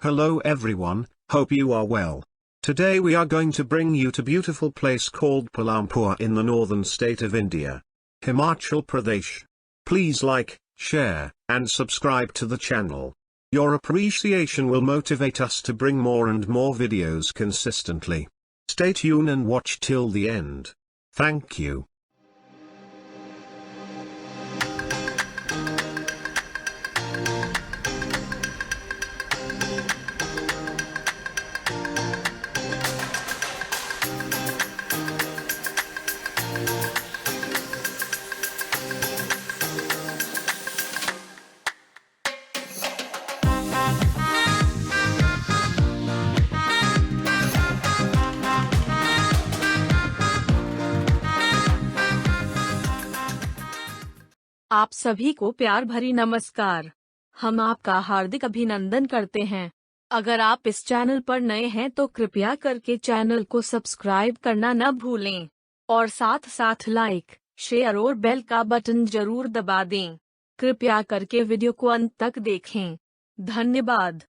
Hello everyone, hope you are well. Today we are going to bring you to beautiful place called Palampur in the northern state of India, Himachal Pradesh. Please like, share, and subscribe to the channel. Your appreciation will motivate us to bring more and more videos consistently. Stay tuned and watch till the end. Thank you. आप सभी को प्यार भरी नमस्कार। हम आपका हार्दिक अभिनंदन करते हैं। अगर आप इस चैनल पर नए हैं तो कृपया करके चैनल को सब्सक्राइब करना न भूलें और साथ साथ लाइक, शेयर और बेल का बटन जरूर दबा दें। कृपया करके वीडियो को अंत तक देखें। धन्यवाद।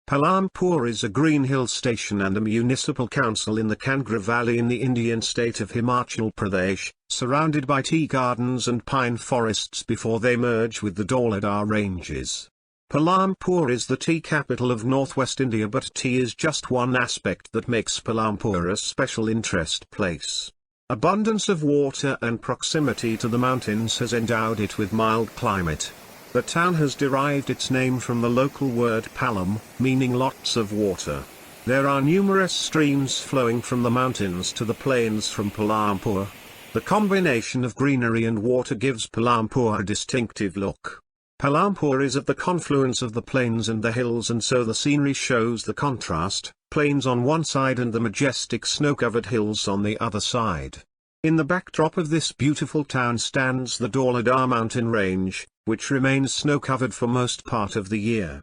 Palampur is a green hill station and a municipal council in the Kangra Valley in the Indian state of Himachal Pradesh, surrounded by tea gardens and pine forests before they merge with the Dhauladhar ranges. Palampur is the tea capital of northwest India, but tea is just one aspect that makes Palampur a special interest place. Abundance of water and proximity to the mountains has endowed it with mild climate. The town has derived its name from the local word palam, meaning lots of water. There are numerous streams flowing from the mountains to the plains from Palampur. The combination of greenery and water gives Palampur a distinctive look. Palampur is at the confluence of the plains and the hills, and so the scenery shows the contrast, plains on one side and the majestic snow-covered hills on the other side. In the backdrop of this beautiful town stands the Dhauladhar mountain range, which remains snow-covered for most part of the year.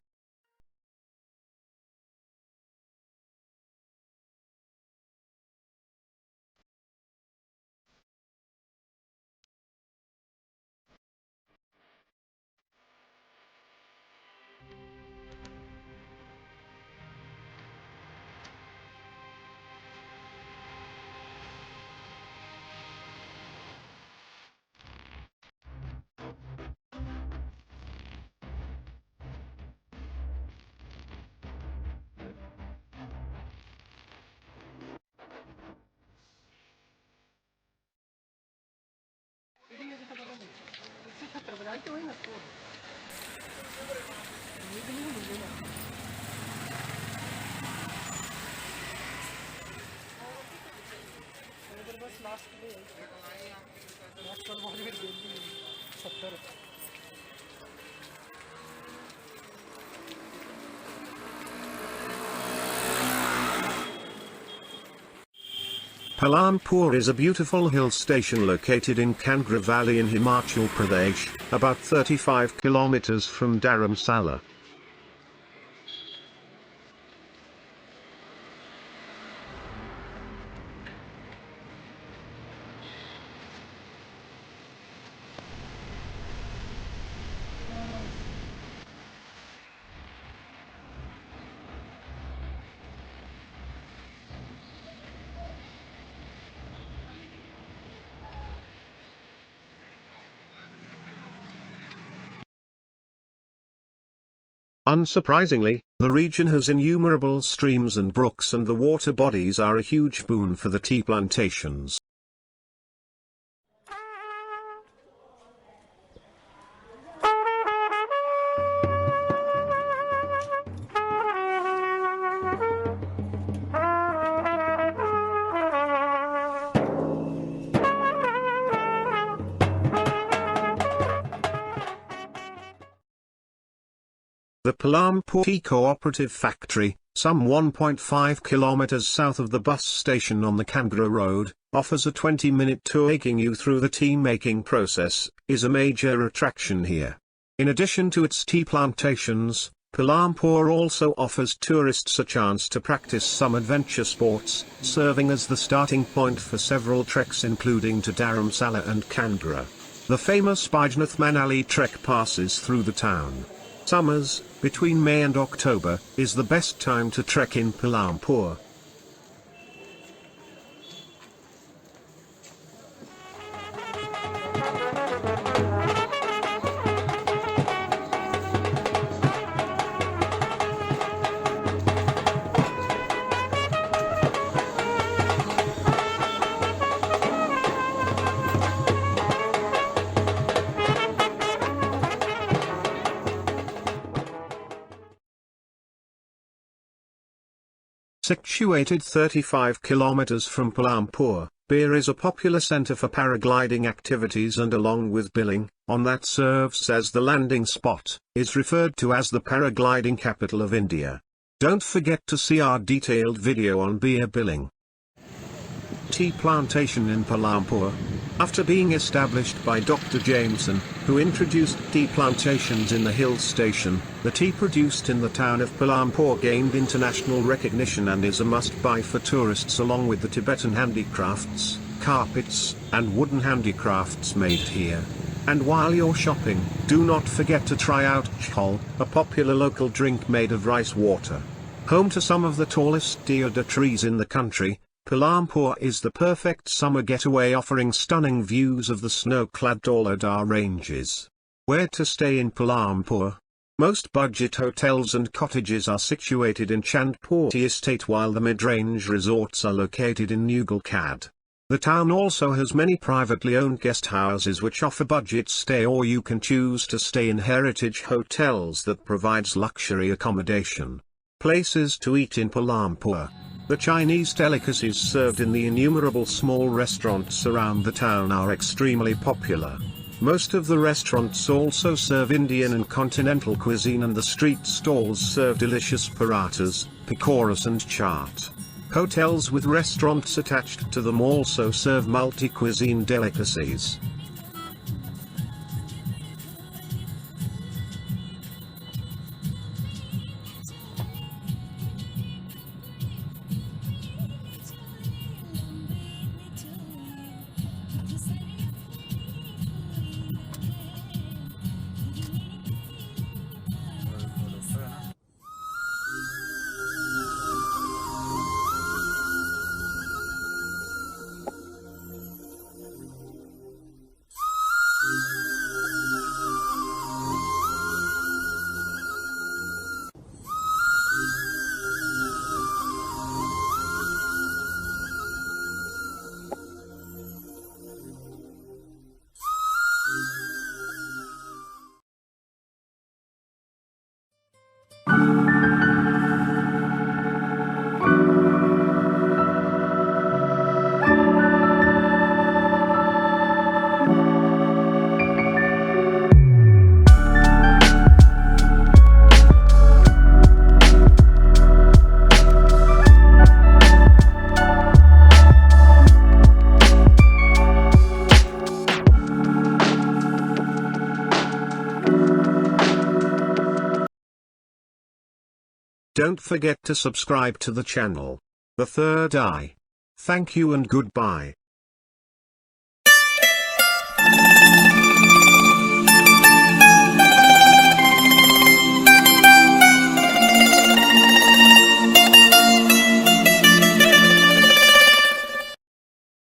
Palampur is a beautiful hill station located in Kangra Valley in Himachal Pradesh, about 35 kilometers from Dharamsala. Unsurprisingly, the region has innumerable streams and brooks, and the water bodies are a huge boon for the tea plantations. The Palampur Tea Cooperative Factory, some 1.5 kilometers south of the bus station on the Kangra Road, offers a 20-minute tour taking you through the tea-making process, is a major attraction here. In addition to its tea plantations, Palampur also offers tourists a chance to practice some adventure sports, serving as the starting point for several treks including to Dharamsala and Kangra. The famous Bajnath Manali trek passes through the town. Summers, between May and October, is the best time to trek in Palampur. Situated 35 kilometers from Palampur, Bir is a popular center for paragliding activities and along with Billing, on that serves as the landing spot, is referred to as the paragliding capital of India. Don't forget to see our detailed video on Bir Billing. Tea plantation in Palampur. After being established by Dr. Jameson, who introduced tea plantations in the hill station, the tea produced in the town of Palampur gained international recognition and is a must-buy for tourists along with the Tibetan handicrafts, carpets, and wooden handicrafts made here. And while you're shopping, do not forget to try out chhol, a popular local drink made of rice water. Home to some of the tallest deodar trees in the country, Palampur is the perfect summer getaway offering stunning views of the snow-clad Dhauladhar ranges. Where to stay in Palampur? Most budget hotels and cottages are situated in Chandpur Tea Estate while the mid-range resorts are located in Nugalkad. The town also has many privately owned guest houses which offer budget stay, or you can choose to stay in heritage hotels that provides luxury accommodation. Places to eat in Palampur. The Chinese delicacies served in the innumerable small restaurants around the town are extremely popular. Most of the restaurants also serve Indian and continental cuisine, and the street stalls serve delicious parathas, pakoras and chaat. Hotels with restaurants attached to them also serve multi-cuisine delicacies. Don't forget to subscribe to the channel, The Third Eye. Thank you and goodbye.